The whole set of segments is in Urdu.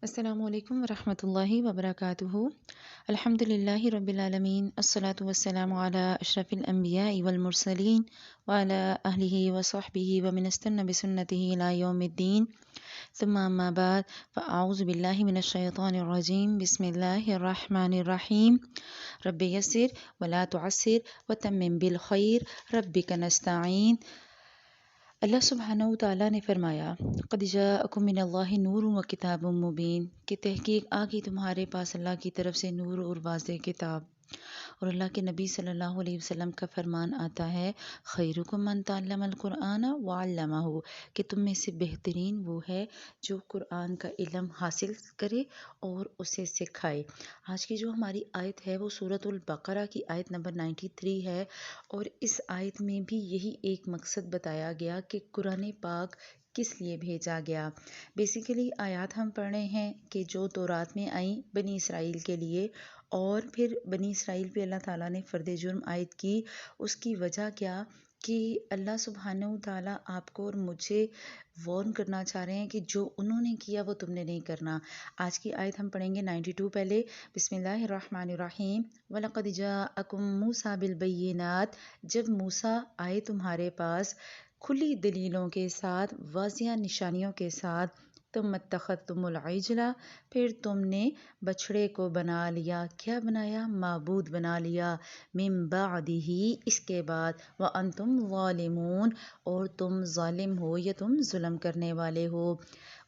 السلام علیکم ورحمۃ اللہ وبرکاتہ۔ الحمد للہ رب العالمین، الصلاۃ والسلام علی اشرف الانبیاء والمرسلین وعلی آلہ وصحبہ ومن استنى بسنتہ الی یوم الدین، ثم اما بعد فاعوذ باللہ من الشیطان الرجیم، بسم اللہ الرحمن الرحیم۔ رب یسر ولا تعسر وتمم بالخیر ربک نستعین۔ اللہ سبحانہ وتعالیٰ نے فرمایا، قد جاءکم من اللہ نور و کتاب مبین، کہ تحقیق آ گئی تمہارے پاس اللہ کی طرف سے نور اور واضح کتاب۔ اور اللہ کے نبی صلی اللہ علیہ وسلم کا فرمان آتا ہے، خیرکم من تعلم القرآن وعلمہ، کہ تم میں سے بہترین وہ ہے جو قرآن کا علم حاصل کرے اور اسے سکھائے۔ آج کی جو ہماری آیت ہے وہ سورۃ البقرہ کی آیت نمبر 93 ہے، اور اس آیت میں بھی یہی ایک مقصد بتایا گیا کہ قرآن پاک کس لیے بھیجا گیا۔ بیسیکلی آیات ہم پڑھ رہے ہیں کہ جو تورات میں آئیں بنی اسرائیل کے لیے، اور پھر بنی اسرائیل پہ اللہ تعالیٰ نے فرد جرم عائد کی۔ اس کی وجہ کیا کہ اللہ سبحانہ وتعالیٰ آپ کو اور مجھے وارن کرنا چاہ رہے ہیں کہ جو انہوں نے کیا وہ تم نے نہیں کرنا۔ آج کی آیت ہم پڑھیں گے 92 پہلے، بسم اللہ الرحمن الرحیم۔ وَلَقَدْ جَاءَكُم مُوسَىٰ بِالْبَيِّنَاتِ، جب موسیٰ آئے تمہارے پاس کھلی دلیلوں کے ساتھ، واضح نشانیوں کے ساتھ، تم اتخذتم العجل، پھر تم نے بچھڑے کو بنا لیا۔ کیا بنایا؟ معبود بنا لیا۔ من بعدہ، اس کے بعد، وانتم ظالمون، اور تم ظالم ہو یا تم ظلم کرنے والے ہو۔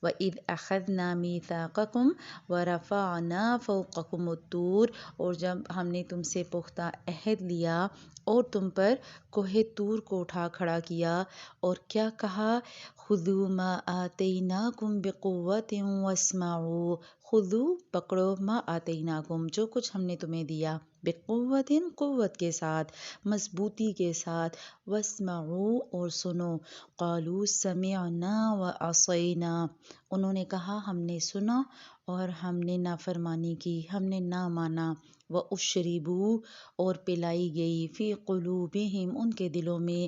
وَإِذْ أَخَذْنَا مِيثَاقَكُمْ وَرَفَعْنَا فَوْقَكُمُ الطُّورَ، اور جب ہم نے تم سے پختہ عہد لیا اور تم پر کوہ طور کو اٹھا کھڑا کیا، اور کیا کہا؟ خُذُوا مَا آتَيْنَاكُمْ بِقُوَّةٍ وَاسْمَعُوا، خُذُوا، پکڑو، مَا آتَيْنَاكُمْ، جو کچھ ہم نے تمہیں دیا، بِقُوَّةٍ، قوت کے ساتھ، مضبوطی کے ساتھ، وَاسْمَعُوا، اور سنو۔ قَالُوا سَمِعْنَا وَعَصَيْنَا، انہوں نے کہا ہم نے سنا اور ہم نے نافرمانی کی، ہم نے نہ مانا۔ وَأُشْرِبُوا، اور پلائی گئی، فی قلوبہم، ان کے دلوں میں،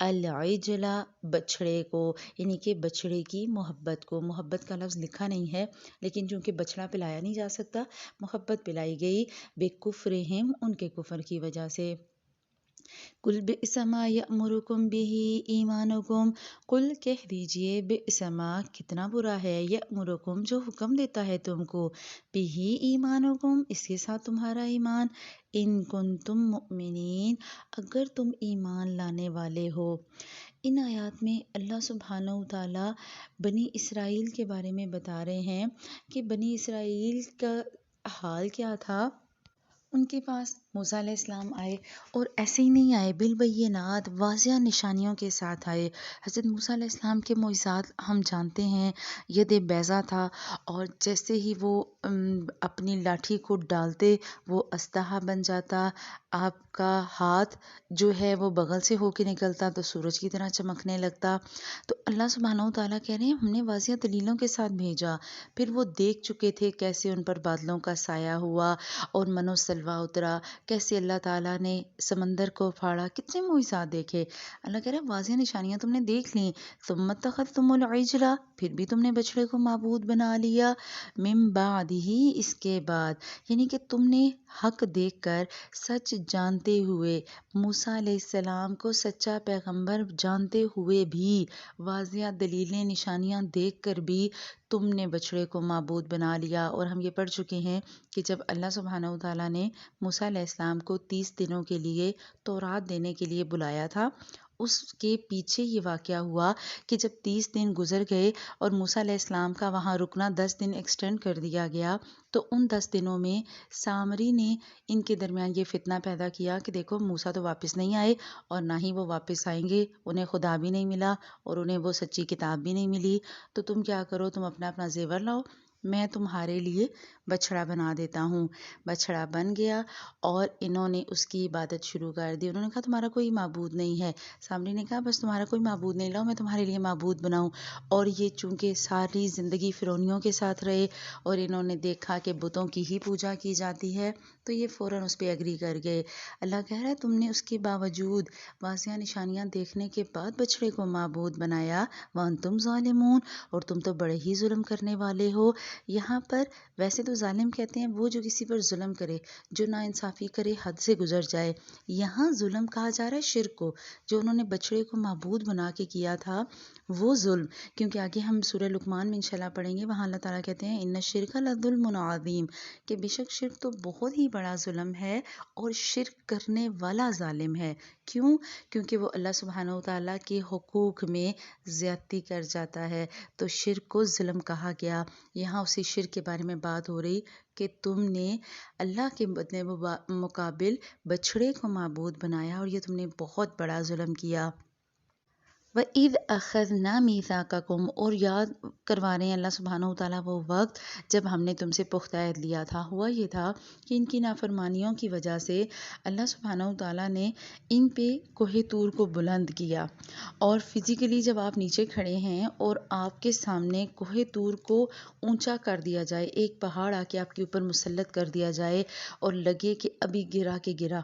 العجل، بچھڑے کو، یعنی کہ بچھڑے کی محبت کو۔ محبت کا لفظ لکھا نہیں ہے، لیکن چونکہ بچھڑا پلایا نہیں جا سکتا، محبت پلائی گئی، بکفرہم، ان کے کفر کی وجہ سے۔ قل بئس ما یأمرکم بہ ایمانکم، قل کہہ دیجئے، بئس ما، کتنا برا ہے، یأمرکم، جو حکم دیتا ہے تم کو، بہ ایمانکم، اس کے ساتھ تمہارا ایمان، ان کنتم مؤمنین، اگر تم ایمان لانے والے ہو۔ ان آیات میں اللہ سبحانہ وتعالیٰ بنی اسرائیل کے بارے میں بتا رہے ہیں کہ بنی اسرائیل کا حال کیا تھا۔ ان کے پاس موسیٰ علیہ السلام آئے، اور ایسے ہی نہیں آئے، بالبینات، واضح نشانیوں کے ساتھ آئے۔ حضرت موسیٰ علیہ السلام کے معجزات ہم جانتے ہیں، ید بیضا تھا، اور جیسے ہی وہ اپنی لاٹھی کو ڈالتے وہ اسطح بن جاتا، آپ کا ہاتھ جو ہے وہ بغل سے ہو کے نکلتا تو سورج کی طرح چمکنے لگتا۔ تو اللہ سبحانہ وتعالیٰ کہہ رہے ہیں ہم نے واضح دلیلوں کے ساتھ بھیجا، پھر وہ دیکھ چکے تھے کیسے ان پر بادلوں کا سایہ ہوا اور من و سلوہ اترا، کیسے اللہ تعالیٰ نے سمندر کو پھاڑا، کتنے معجزات دیکھے۔ اللہ کہہ رہا ہے واضح نشانیاں تم نے دیکھ لیں، ثم اتخذتم العجل، پھر بھی تم نے بچھڑے کو معبود بنا لیا، من بعدہ، اس کے بعد، یعنی کہ تم نے حق دیکھ کر، سچ جانتے ہوئے، موسیٰ علیہ السلام کو سچا پیغمبر جانتے ہوئے بھی، واضح دلیلیں نشانیاں دیکھ کر بھی تم نے بچھڑے کو معبود بنا لیا۔ اور ہم یہ پڑھ چکے ہیں کہ جب اللہ سبحانہ وتعالیٰ نے موسیٰ علیہ السلام کو 30 دنوں کے لیے تورات دینے کے لیے بلایا تھا، اس کے پیچھے یہ واقعہ ہوا کہ جب 30 دن گزر گئے اور موسیٰ علیہ السلام کا وہاں رکنا 10 دن ایکسٹینڈ کر دیا گیا، تو ان 10 دنوں میں سامری نے ان کے درمیان یہ فتنہ پیدا کیا کہ دیکھو موسیٰ تو واپس نہیں آئے، اور نہ ہی وہ واپس آئیں گے، انہیں خدا بھی نہیں ملا اور انہیں وہ سچی کتاب بھی نہیں ملی، تو تم کیا کرو، تم اپنا اپنا زیور لاؤ، میں تمہارے لیے بچھڑا بنا دیتا ہوں۔ بچھڑا بن گیا اور انہوں نے اس کی عبادت شروع کر دی۔ انہوں نے کہا تمہارا کوئی معبود نہیں ہے۔ سامری نے کہا بس تمہارا کوئی معبود نہیں، لاؤ میں تمہارے لیے معبود بناؤں۔ اور یہ چونکہ ساری زندگی فرعونیوں کے ساتھ رہے اور انہوں نے دیکھا کہ بتوں کی ہی پوجا کی جاتی ہے، تو یہ فوراً اس پہ ایگری کر گئے۔ اللہ کہہ رہا ہے تم نے اس کے باوجود، واضح نشانیاں دیکھنے کے بعد بچھڑے کو معبود بنایا، وانتم ظالمون، اور تم تو بڑے ہی ظلم کرنے والے ہو۔ یہاں پر ویسے تو ظالم کہتے ہیں وہ جو کسی پر ظلم کرے، جو ناانصافی کرے، حد سے گزر جائے. یہاں ظلم کہا جا رہا ہے شرک کو، جو انہوں نے بچڑے کو معبود بنا کے کیا تھا وہ ظلم. کیونکہ آگے ہم سورہ لقمان میں انشاءاللہ پڑھیں گے، وہاں اللہ تعالیٰ کہتے ہیں ان الشرک لظلم عظیم، کہ بے شک شرک تو بہت ہی بڑا ظلم ہے اور شرک کرنے والا ظالم ہے. کیوں؟ کیونکہ وہ اللہ سبحانہ و تعالیٰ کے حقوق میں زیادتی کر جاتا ہے. تو شرک کو ظلم کہا گیا. یہاں اسی شرک کے بارے میں بات ہو رہی کہ تم نے اللہ کے مقابل بچھڑے کو معبود بنایا اور یہ تم نے بہت بڑا ظلم کیا. وَإِذْ أَخَذْنَا مِيثَاقَكُمْ، اور یاد کروا رہے ہیں اللہ سبحانہ وتعالیٰ وہ وقت جب ہم نے تم سے پختہ عہد لیا تھا. ہوا یہ تھا کہ ان کی نافرمانیوں کی وجہ سے اللہ سبحانہ وتعالیٰ نے ان پہ کوہ طور کو بلند کیا. اور فزیکلی جب آپ نیچے کھڑے ہیں اور آپ کے سامنے کوہ طور کو اونچا کر دیا جائے، ایک پہاڑ آ کے آپ کے اوپر مسلط کر دیا جائے اور لگے کہ ابھی گرا کے گرا،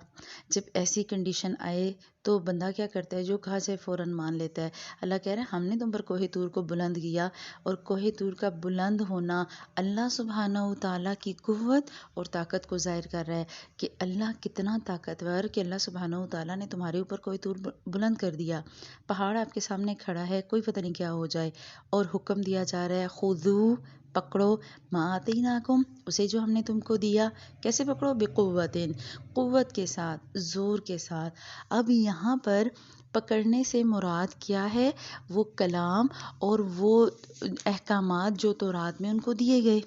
جب ایسی کنڈیشن آئے تو بندہ کیا کرتا ہے؟ جو کہا جائے فوراً مان لیتا ہے. اللہ کہہ رہا ہے ہم نے تم پر کوہ طور کو بلند کیا، اور کوہ طور کا بلند ہونا اللہ سبحانہ و تعالیٰ کی قوت اور طاقت کو ظاہر کر رہا ہے کہ اللہ کتنا طاقتور، کہ اللہ سبحانہ و تعالیٰ نے تمہارے اوپر کوہ طور بلند کر دیا. پہاڑ آپ کے سامنے کھڑا ہے، کوئی پتہ نہیں کیا ہو جائے، اور حکم دیا جا رہا ہے خذو، پکڑو، ما آتیناکم، اسے جو ہم نے تم کو دیا. کیسے پکڑو؟ بقوتن، قوت کے ساتھ، زور کے ساتھ. اب یہاں پر پکڑنے سے مراد کیا ہے؟ وہ کلام اور وہ احکامات جو تورات میں ان کو دیے گئے.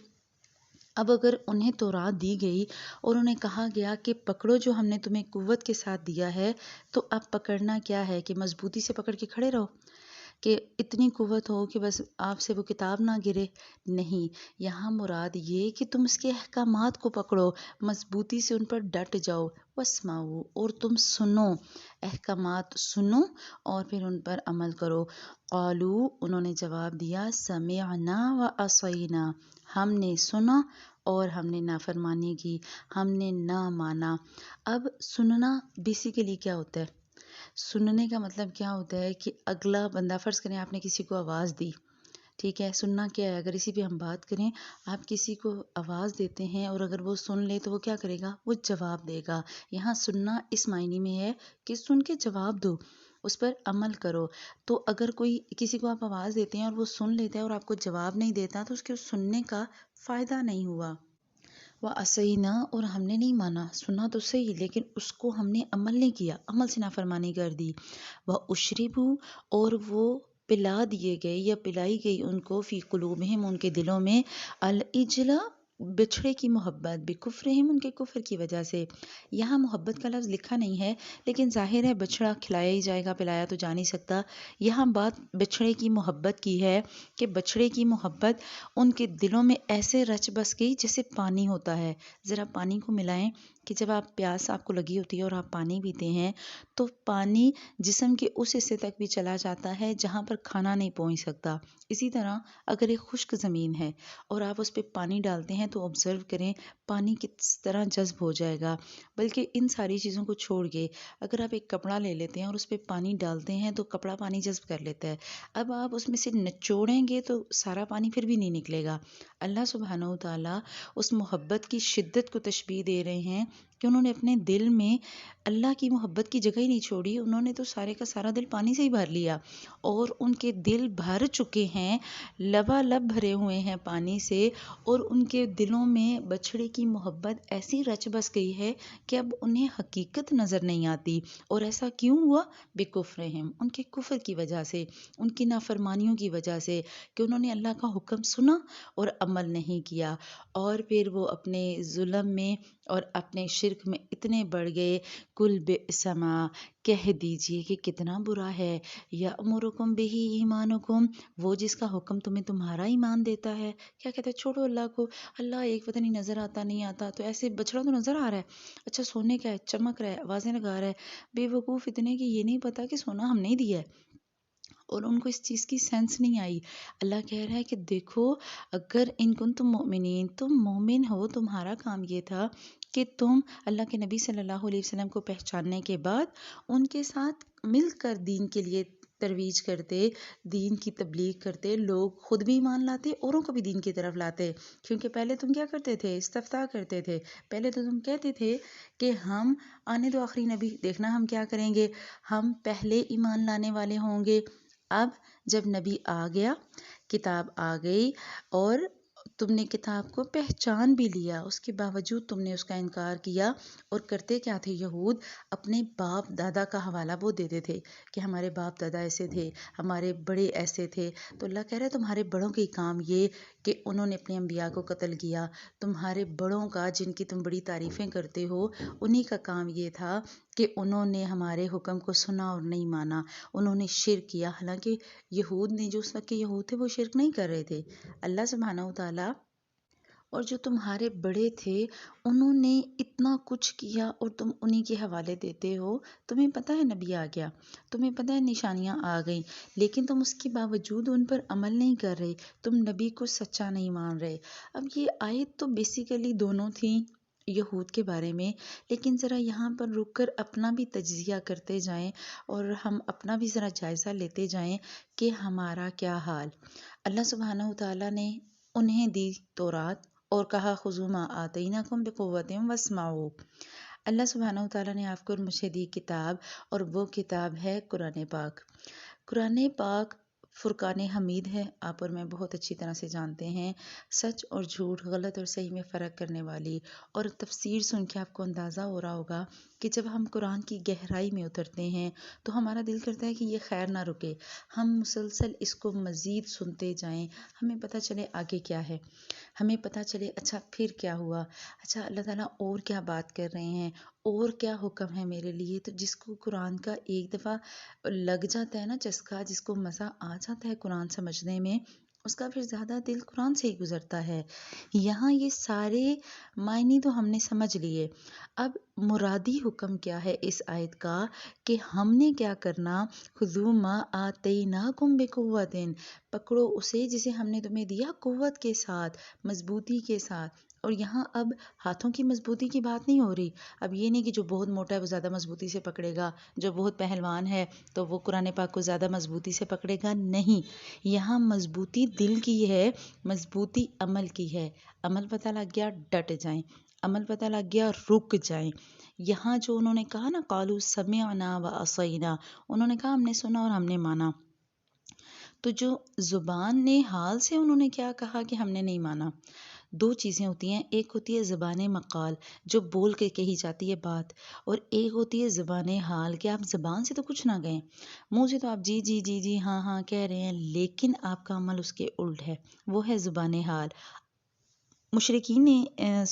اب اگر انہیں تورات دی گئی اور انہیں کہا گیا کہ پکڑو جو ہم نے تمہیں قوت کے ساتھ دیا ہے، تو اب پکڑنا کیا ہے؟ کہ مضبوطی سے پکڑ کے کھڑے رہو، کہ اتنی قوت ہو کہ بس آپ سے وہ کتاب نہ گرے. نہیں، یہاں مراد یہ کہ تم اس کے احکامات کو پکڑو، مضبوطی سے ان پر ڈٹ جاؤ. واسمعوا، اور تم سنو، احکامات سنو اور پھر ان پر عمل کرو. قالوا، انہوں نے جواب دیا، سمعنا وعصینا، ہم نے سنا اور ہم نے نافرمانی کی، ہم نے نہ مانا. اب سننا بیسیکلی کیا ہوتا ہے؟ سننے کا مطلب کیا ہوتا ہے کہ اگلا بندہ، فرض کریں آپ نے کسی کو آواز دی، ٹھیک ہے. سننا کیا ہے؟ اگر اسی پہ ہم بات کریں، آپ کسی کو آواز دیتے ہیں اور اگر وہ سن لے تو وہ کیا کرے گا؟ وہ جواب دے گا. یہاں سننا اس معنی میں ہے کہ سن کے جواب دو، اس پر عمل کرو. تو اگر کوئی کسی کو آپ آواز دیتے ہیں اور وہ سن لیتا ہے اور آپ کو جواب نہیں دیتا تو اس کے سننے کا فائدہ نہیں ہوا. وَعَصَيْنَا، اور ہم نے نہیں مانا. سنا تو صحیح لیکن اس کو ہم نے عمل نہیں کیا، عمل سے نافرمانی کر دی. وَأُشْرِبُوا، اور وہ پلا دیے گئے یا پلائی گئی ان کو، فی قلوبہم، ان کے دلوں میں، العجل، بچھڑے کی محبت، بکفرہم، ان کے کفر کی وجہ سے. یہاں محبت کا لفظ لکھا نہیں ہے لیکن ظاہر ہے بچھڑا کھلایا ہی جائے گا، پلایا تو جا نہیں سکتا. یہاں بات بچھڑے کی محبت کی ہے کہ بچھڑے کی محبت ان کے دلوں میں ایسے رچ بس گئی جیسے پانی ہوتا ہے. ذرا پانی کو ملائیں کہ جب آپ پیاس آپ کو لگی ہوتی ہے اور آپ پانی پیتے ہیں تو پانی جسم کے اس حصے تک بھی چلا جاتا ہے جہاں پر کھانا نہیں پہنچ سکتا. اسی طرح اگر ایک خشک زمین ہے اور آپ اس پہ پانی ڈالتے ہیں تو آبزرو کریں پانی کس طرح جذب ہو جائے گا. بلکہ ان ساری چیزوں کو چھوڑ کے اگر آپ ایک کپڑا لے لیتے ہیں اور اس پہ پانی ڈالتے ہیں تو کپڑا پانی جذب کر لیتا ہے. اب آپ اس میں سے نچوڑیں گے تو سارا پانی پھر بھی نہیں نکلے گا. اللہ سبحانہ و تعالیٰ اس محبت کی شدت کو تشبیہ دے رہے ہیں کہ انہوں نے اپنے دل میں اللہ کی محبت کی جگہ ہی نہیں چھوڑی، انہوں نے تو سارے کا سارا دل پانی سے ہی بھر لیا اور ان کے دل بھر چکے ہیں، لبالب بھرے ہوئے ہیں پانی سے، اور ان کے دلوں میں بچھڑے کی محبت ایسی رچ بس گئی ہے کہ اب انہیں حقیقت نظر نہیں آتی. اور ایسا کیوں ہوا؟ بکفرہم، ان کے کفر کی وجہ سے، ان کی نافرمانیوں کی وجہ سے، کہ انہوں نے اللہ کا حکم سنا اور عمل نہیں کیا. اور پھر وہ اپنے ظلم میں اور اپنے شرک میں اتنے بڑھ گئے. کل بئس ما، کہہ دیجئے کہ کتنا برا ہے، یأمرکم بہ ایمانکم، وہ جس کا حکم تمہیں تمہارا ایمان دیتا ہے. کیا کہتا ہے؟ چھوڑو اللہ کو، اللہ ایک پتہ نہیں نظر آتا نہیں آتا، تو ایسے بچڑا تو نظر آ رہا ہے، اچھا سونے کا ہے، چمک رہا ہے، آوازیں لگا رہا ہے. بے وقوف اتنے کہ یہ نہیں پتا کہ سونا ہم نہیں دیا ہے، اور ان کو اس چیز کی سینس نہیں آئی. اللہ کہہ رہا ہے کہ دیکھو اگر ان کنتم مؤمنین، تم مومن ہو، تمہارا کام یہ تھا کہ تم اللہ کے نبی صلی اللہ علیہ وسلم کو پہچاننے کے بعد ان کے ساتھ مل کر دین کے لیے ترویج کرتے، دین کی تبلیغ کرتے، لوگ خود بھی ایمان لاتے، اوروں کو بھی دین کی طرف لاتے. کیونکہ پہلے تم کیا کرتے تھے؟ استفتاء کرتے تھے. پہلے تو تم کہتے تھے کہ ہم آنے دو آخری نبی، دیکھنا ہم کیا کریں گے، ہم پہلے ایمان لانے والے ہوں گے. اب جب نبی آ گیا، کتاب آ گئی اور تم نے کتاب کو پہچان بھی لیا، اس کے باوجود تم نے اس کا انکار کیا. اور کرتے کیا تھے یہود؟ اپنے باپ دادا کا حوالہ وہ دیتے تھے کہ ہمارے باپ دادا ایسے تھے، ہمارے بڑے ایسے تھے. تو اللہ کہہ رہا ہے تمہارے بڑوں کے کام یہ کہ انہوں نے اپنے انبیاء کو قتل کیا. تمہارے بڑوں کا، جن کی تم بڑی تعریفیں کرتے ہو، انہی کا کام یہ تھا کہ انہوں نے ہمارے حکم کو سنا اور نہیں مانا. انہوں نے شرک کیا. حالانکہ یہود نے، جو اس وقت کے یہود تھے، وہ شرک نہیں کر رہے تھے. اللہ سبحانہ وتعالیٰ اور جو تمہارے بڑے تھے انہوں نے اتنا کچھ کیا اور تم انہی کے حوالے دیتے ہو. تمہیں پتہ ہے نبی آ گیا، تمہیں پتہ ہے نشانیاں آ گئیں، لیکن تم اس کے باوجود ان پر عمل نہیں کر رہے، تم نبی کو سچا نہیں مان رہے. اب یہ آیت تو بیسیکلی دونوں تھیں یہود کے بارے میں، لیکن ذرا یہاں پر رک کر اپنا بھی تجزیہ کرتے جائیں اور ہم اپنا بھی ذرا جائزہ لیتے جائیں کہ ہمارا کیا حال. اللہ سبحانہ وتعالیٰ نے انہیں دی تورات اور کہا خذوا ما آتیناکم بقوۃ واسمعوا. اللہ سبحانہ وتعالیٰ نے آپ کو اور مجھے دی کتاب، اور وہ کتاب ہے قرآن پاک. قرآن پاک فرقان حمید ہے. آپ اور میں بہت اچھی طرح سے جانتے ہیں، سچ اور جھوٹ، غلط اور صحیح میں فرق کرنے والی. اور تفسیر سن کے آپ کو اندازہ ہو رہا ہوگا کہ جب ہم قرآن کی گہرائی میں اترتے ہیں تو ہمارا دل کرتا ہے کہ یہ خیر نہ رکے، ہم مسلسل اس کو مزید سنتے جائیں، ہمیں پتہ چلے آگے کیا ہے، ہمیں پتہ چلے اچھا پھر کیا ہوا، اچھا اللہ تعالیٰ اور کیا بات کر رہے ہیں، اور کیا حکم ہے میرے لیے. تو جس کو قرآن کا ایک دفعہ لگ جاتا ہے نا چسکا، جس کو مزہ آ جاتا ہے قرآن سمجھنے میں، اس کا پھر زیادہ دل قرآن سے ہی گزرتا ہے. یہاں یہ سارے معنی تو ہم نے سمجھ لیے. اب مرادی حکم کیا ہے اس آیت کا کہ ہم نے کیا کرنا؟ خذوا ما آتیناکم بقوۃ، پکڑو اسے جسے ہم نے تمہیں دیا قوت کے ساتھ، مضبوطی کے ساتھ. اور یہاں اب ہاتھوں کی مضبوطی کی بات نہیں ہو رہی. اب یہ نہیں کہ جو بہت موٹا ہے وہ زیادہ مضبوطی سے پکڑے گا، جو بہت پہلوان ہے تو وہ قرآن پاک کو زیادہ مضبوطی سے پکڑے گا. نہیں، یہاں مضبوطی دل کی ہے، مضبوطی عمل کی ہے. عمل پتہ لگ گیا ڈٹ جائیں، عمل پتہ لگ گیا رک جائیں. یہاں جو انہوں نے کہا نا قالوا سمعنا وعصینا، انہوں نے کہا ہم نے سنا اور ہم نے مانا. تو جو زبان نے حال سے انہوں نے کیا کہا کہ ہم نے نہیں مانا. دو چیزیں ہوتی ہیں، ایک ہوتی ہے زبان مقال جو بول کے کہی جاتی ہے بات، اور ایک ہوتی ہے زبان حال کہ آپ زبان سے تو کچھ نہ گئے، منہ سے تو آپ جی جی جی جی ہاں ہاں کہہ رہے ہیں، لیکن آپ کا عمل اس کے الٹ ہے، وہ ہے زبان حال. مشرکین نے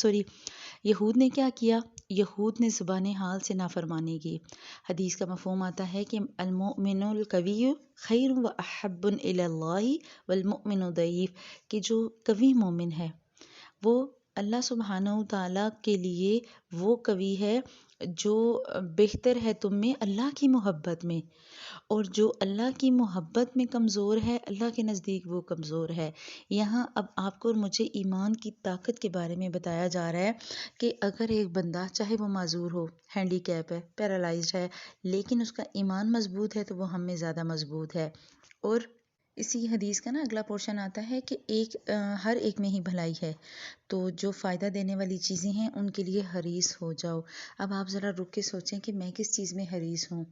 یہود نے کیا کیا؟ یہود نے زبان حال سے نافرمانی کی. حدیث کا مفہوم آتا ہے کہ المؤمن القوی خیر و احب الی اللہ والمؤمن الضعیف، کہ جو قوی مومن ہے وہ اللہ سبحانہ وتعالیٰ کے لیے وہ قوی ہے جو بہتر ہے تم میں اللہ کی محبت میں، اور جو اللہ کی محبت میں کمزور ہے اللہ کے نزدیک وہ کمزور ہے. یہاں اب آپ کو اور مجھے ایمان کی طاقت کے بارے میں بتایا جا رہا ہے کہ اگر ایک بندہ چاہے وہ معذور ہو، ہینڈی کیپ ہے، پیرالائزڈ ہے، لیکن اس کا ایمان مضبوط ہے تو وہ ہم میں زیادہ مضبوط ہے. اور اسی حدیث کا نا اگلا پورشن آتا ہے کہ ہر ایک میں ہی بھلائی ہے، تو جو فائدہ دینے والی چیزیں ہیں ان کے لیے حریص ہو جاؤ. اب آپ ذرا رک کے سوچیں کہ میں کس چیز میں حریص ہوں.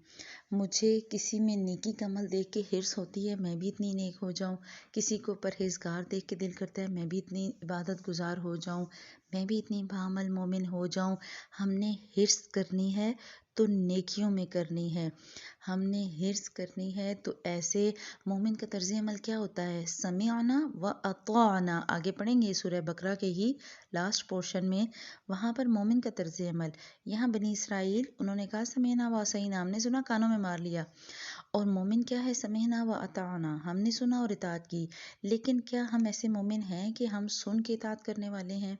مجھے کسی میں نیکی کا عمل دیکھ کے حرص ہوتی ہے میں بھی اتنی نیک ہو جاؤں، کسی کو پرہیزگار دیکھ کے دل کرتا ہے میں بھی اتنی عبادت گزار ہو جاؤں، میں بھی اتنی بعمل مومن ہو جاؤں. ہم نے حرص کرنی ہے تو نیکیوں میں کرنی ہے، ہم نے حرص کرنی ہے تو ایسے. مومن کا طرز عمل کیا ہوتا ہے؟ سمعنا و اطعنا. آگے پڑھیں گے سورہ بقرہ کے ہی لاسٹ پورشن میں، وہاں پر مومن کا طرز عمل. یہاں بنی اسرائیل انہوں نے کہا سمعنا و عصینا، ہم نے سنا کانوں میں مار لیا. اور مومن کیا ہے؟ سمعنا و اطعنا، ہم نے سنا اور اطاعت کی. لیکن کیا ہم ایسے مومن ہیں کہ ہم سن کے اطاعت کرنے والے ہیں؟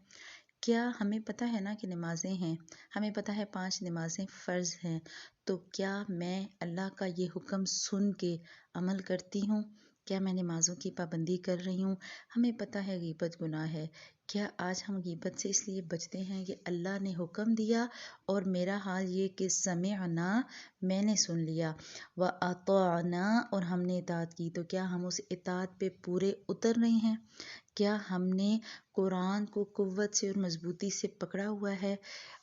کیا ہمیں پتہ ہے نا کہ نمازیں ہیں، ہمیں پتہ ہے 5 نمازیں فرض ہیں، تو کیا میں اللہ کا یہ حکم سن کے عمل کرتی ہوں؟ کیا میں نمازوں کی پابندی کر رہی ہوں؟ ہمیں پتہ ہے غیبت گناہ ہے، کیا آج ہم غیبت سے اس لیے بچتے ہیں کہ اللہ نے حکم دیا اور میرا حال یہ کہ سمعنا میں نے سن لیا، وَأَطَعْنَا اور ہم نے اطاعت کی، تو کیا ہم اس اطاعت پہ پورے اتر رہے ہیں؟ کیا ہم نے قرآن کو قوت سے اور مضبوطی سے پکڑا ہوا ہے؟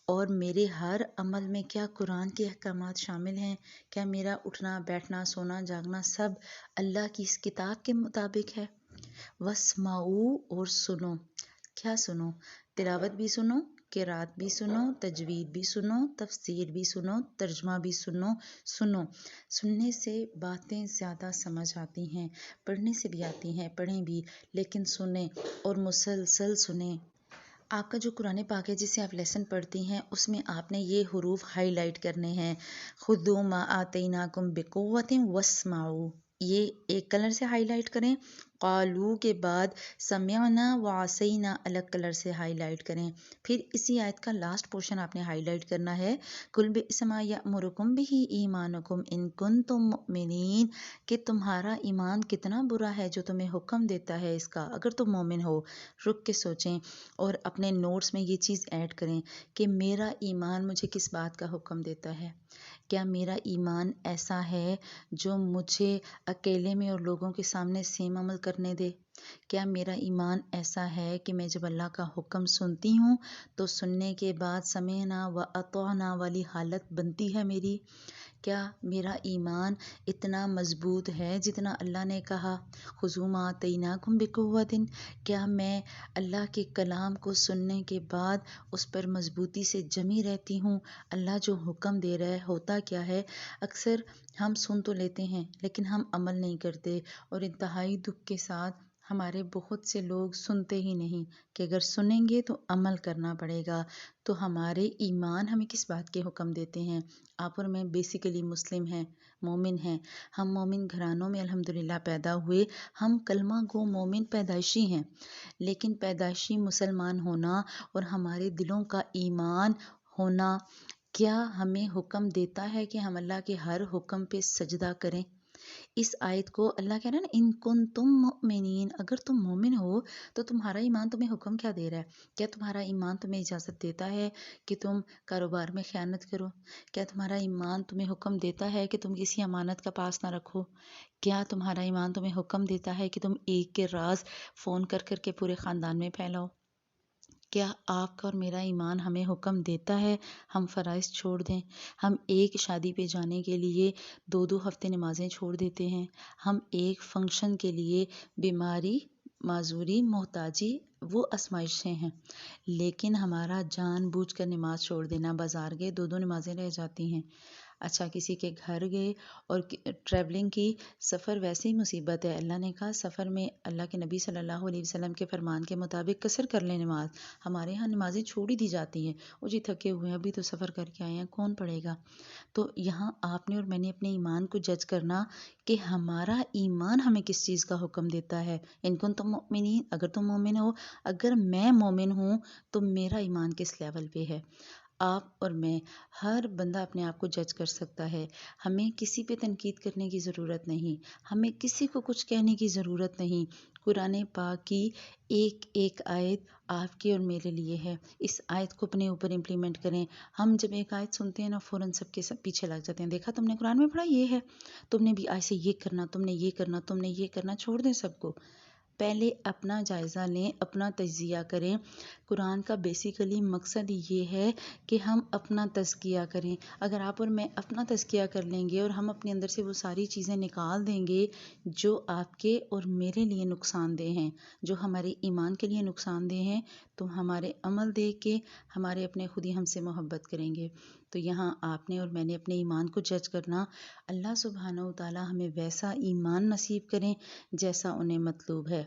اور میرے ہر عمل میں کیا قرآن کے احکامات شامل ہیں؟ کیا میرا اٹھنا بیٹھنا سونا جاگنا سب اللہ کی اس کتاب کے مطابق ہے؟ وَاسْمَعُوا اور سنو، کیا سنو؟ تلاوت بھی سنو، قرات بھی سنو، تجوید بھی سنو، تفسیر بھی سنو، ترجمہ بھی سنو۔ سننے سے باتیں زیادہ سمجھ آتی ہیں، پڑھنے سے بھی آتی ہیں، پڑھیں بھی، لیکن سنیں اور مسلسل سنیں۔ آپ کا جو قرآن پاک ہے جسے آپ لیسن پڑھتی ہیں اس میں آپ نے یہ حروف ہائی لائٹ کرنے ہیں، خُذُوا مَا آتَيْنَاكُمْ بِقُوَّةٍ وَاسْمَعُوا، یہ ایک کلر سے ہائی لائٹ کریں۔ قالو کے بعد سمعنا وعصینا الگ کلر سے ہائی لائٹ کریں۔ پھر اسی آیت کا لاسٹ پورشن آپ نے ہائی لائٹ کرنا ہے، قُلْ بِئْسَ مَا یَأْمُرُکُم بِہ ایمانکم ان کنتم مؤمنین، کہ تمہارا ایمان کتنا برا ہے جو تمہیں حکم دیتا ہے اس کا اگر تم مومن ہو۔ رک کے سوچیں اور اپنے نوٹس میں یہ چیز ایڈ کریں کہ میرا ایمان مجھے کس بات کا حکم دیتا ہے۔ کیا میرا ایمان ایسا ہے جو مجھے اکیلے میں اور لوگوں کے سامنے سیم عمل کرنے دے؟ کیا میرا ایمان ایسا ہے کہ میں جب اللہ کا حکم سنتی ہوں تو سننے کے بعد سمعنا و اطعنا والی حالت بنتی ہے میری؟ کیا میرا ایمان اتنا مضبوط ہے جتنا اللہ نے کہا خُذُوا مَا آتَيْنَاكُمْ بِقُوَّةٍ؟ کیا میں اللہ کے کلام کو سننے کے بعد اس پر مضبوطی سے جمی رہتی ہوں؟ اللہ جو حکم دے رہا ہے ہوتا کیا ہے، اکثر ہم سن تو لیتے ہیں لیکن ہم عمل نہیں کرتے، اور انتہائی دکھ کے ساتھ ہمارے بہت سے لوگ سنتے ہی نہیں کہ اگر سنیں گے تو عمل کرنا پڑے گا۔ تو ہمارے ایمان ہمیں کس بات کے حکم دیتے ہیں؟ آپ اور میں بیسیکلی مسلم ہیں، مومن ہیں، ہم مومن گھرانوں میں الحمدللہ پیدا ہوئے، ہم کلمہ گو مومن پیدائشی ہیں، لیکن پیدائشی مسلمان ہونا اور ہمارے دلوں کا ایمان ہونا کیا ہمیں حکم دیتا ہے کہ ہم اللہ کے ہر حکم پہ سجدہ کریں؟ اس آیت کو اللہ کہہ رہا ہے نا، ان کنتم مؤمنین، اگر تم مومن ہو تو تمہارا ایمان تمہیں حکم کیا دے رہا ہے؟ کیا تمہارا ایمان تمہیں اجازت دیتا ہے کہ تم کاروبار میں خیانت کرو؟ کیا تمہارا ایمان تمہیں حکم دیتا ہے کہ تم کسی امانت کا پاس نہ رکھو؟ کیا تمہارا ایمان تمہیں حکم دیتا ہے کہ تم ایک کے راز فون کر کر کے پورے خاندان میں پھیلاؤ؟ کیا آپ کا اور میرا ایمان ہمیں حکم دیتا ہے ہم فرائض چھوڑ دیں؟ ہم ایک شادی پہ جانے کے لیے 2 ہفتے نمازیں چھوڑ دیتے ہیں، ہم ایک فنکشن کے لیے بیماری معذوری محتاجی وہ آزمائشیں ہیں، لیکن ہمارا جان بوجھ کر نماز چھوڑ دینا، بازار گئے 2 نمازیں رہ جاتی ہیں، اچھا کسی کے گھر گئے اور ٹریولنگ کی، سفر ویسے ہی مصیبت ہے، اللہ نے کہا سفر میں اللہ کے نبی صلی اللہ علیہ وسلم کے فرمان کے مطابق قصر کر لیں نماز، ہمارے ہاں نمازیں چھوڑ ہی دی جاتی ہیں، وہ جی تھکے ہوئے ہیں ابھی تو سفر کر کے آئے ہیں کون پڑھے گا؟ تو یہاں آپ نے اور میں نے اپنے ایمان کو جج کرنا کہ ہمارا ایمان ہمیں کس چیز کا حکم دیتا ہے۔ ان کنتم مؤمنین، اگر تم مومن ہو، اگر میں مومن ہوں تو میرا ایمان کس لیول پہ ہے؟ آپ اور میں، ہر بندہ اپنے آپ کو جج کر سکتا ہے، ہمیں کسی پہ تنقید کرنے کی ضرورت نہیں، ہمیں کسی کو کچھ کہنے کی ضرورت نہیں، قرآن پاک کی ایک ایک آیت آپ کے اور میرے لیے ہے، اس آیت کو اپنے اوپر امپلیمنٹ کریں۔ ہم جب ایک آیت سنتے ہیں نا فوراً سب کے سب پیچھے لگ جاتے ہیں، دیکھا تم نے قرآن میں پڑھا یہ ہے، تم نے بھی ایسے یہ کرنا، تم نے یہ کرنا، تم نے یہ کرنا، چھوڑ دیں سب کو، پہلے اپنا جائزہ لیں، اپنا تجزیہ کریں۔ قرآن کا بیسیکلی مقصد یہ ہے کہ ہم اپنا تزکیہ کریں، اگر آپ اور میں اپنا تزکیہ کر لیں گے اور ہم اپنے اندر سے وہ ساری چیزیں نکال دیں گے جو آپ کے اور میرے لیے نقصان دہ ہیں، جو ہمارے ایمان کے لیے نقصان دہ ہیں، تو ہمارے عمل دیکھ کے ہمارے اپنے خود ہی ہم سے محبت کریں گے۔ تو یہاں آپ نے اور میں نے اپنے ایمان کو جج کرنا، اللہ سبحانہ و تعالی ہمیں ویسا ایمان نصیب کریں جیسا انہیں مطلوب ہے،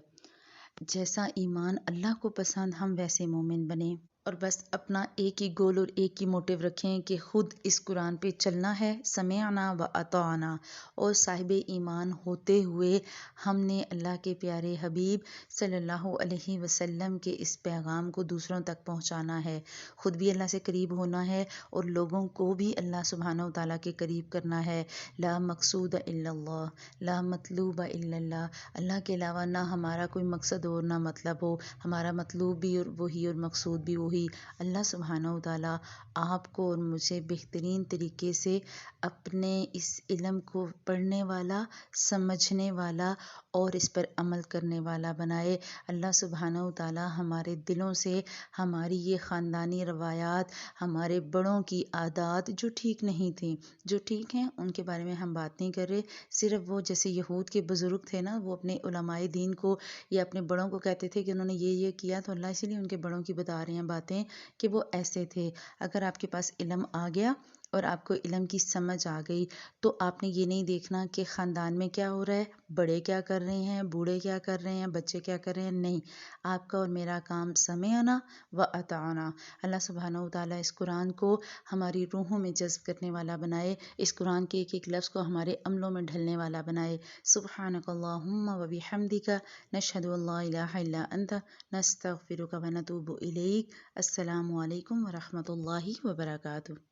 جیسا ایمان اللہ کو پسند، ہم ویسے مومن بنیں۔ اور بس اپنا ایک ہی گول اور ایک ہی موٹیو رکھیں کہ خود اس قرآن پہ چلنا ہے، سمعنا و اطعنا، اور صاحب ایمان ہوتے ہوئے ہم نے اللہ کے پیارے حبیب صلی اللہ علیہ وسلم کے اس پیغام کو دوسروں تک پہنچانا ہے، خود بھی اللہ سے قریب ہونا ہے اور لوگوں کو بھی اللہ سبحانہ و تعالیٰ کے قریب کرنا ہے۔ لا مقصود الا اللہ، لا مطلوب الا اللہ، اللہ کے علاوہ نہ ہمارا کوئی مقصد اور نہ مطلب ہو، ہمارا مطلوب بھی اور وہی اور مقصود بھی وہی۔ اللہ سبحانہ و تعالیٰ آپ کو اور مجھے بہترین طریقے سے اپنے اس علم کو پڑھنے والا، سمجھنے والا اور اس پر عمل کرنے والا بنائے۔ اللہ سبحانہ و تعالیٰ ہمارے دلوں سے ہماری یہ خاندانی روایات، ہمارے بڑوں کی عادات جو ٹھیک نہیں تھیں، جو ٹھیک ہیں ان کے بارے میں ہم بات نہیں کر رہے، صرف وہ جیسے یہود کے بزرگ تھے نا، وہ اپنے علماء دین کو یا اپنے بڑوں کو کہتے تھے کہ انہوں نے یہ کیا، تو اللہ اسی لیے ان کے بڑوں کی بتا رہے ہیں باتیں کہ وہ ایسے تھے۔ اگر آپ کے پاس علم آ گیا اور آپ کو علم کی سمجھ آ گئی تو آپ نے یہ نہیں دیکھنا کہ خاندان میں کیا ہو رہا ہے، بڑے کیا کر رہے ہیں، بوڑھے کیا کر رہے ہیں، بچے کیا کر رہے ہیں، نہیں، آپ کا اور میرا کام سمعنا و اطعنا۔ اللہ سبحانہ و تعالیٰ اس قرآن کو ہماری روحوں میں جذب کرنے والا بنائے، اس قرآن کے ایک ایک لفظ کو ہمارے عملوں میں ڈھلنے والا بنائے۔ سبحانک اللہم و بحمدک، نشہد ان لا الہ الا انت، نستغفرک و نتوب الیک۔ السلام علیکم ورحمۃ اللہ وبرکاتہ۔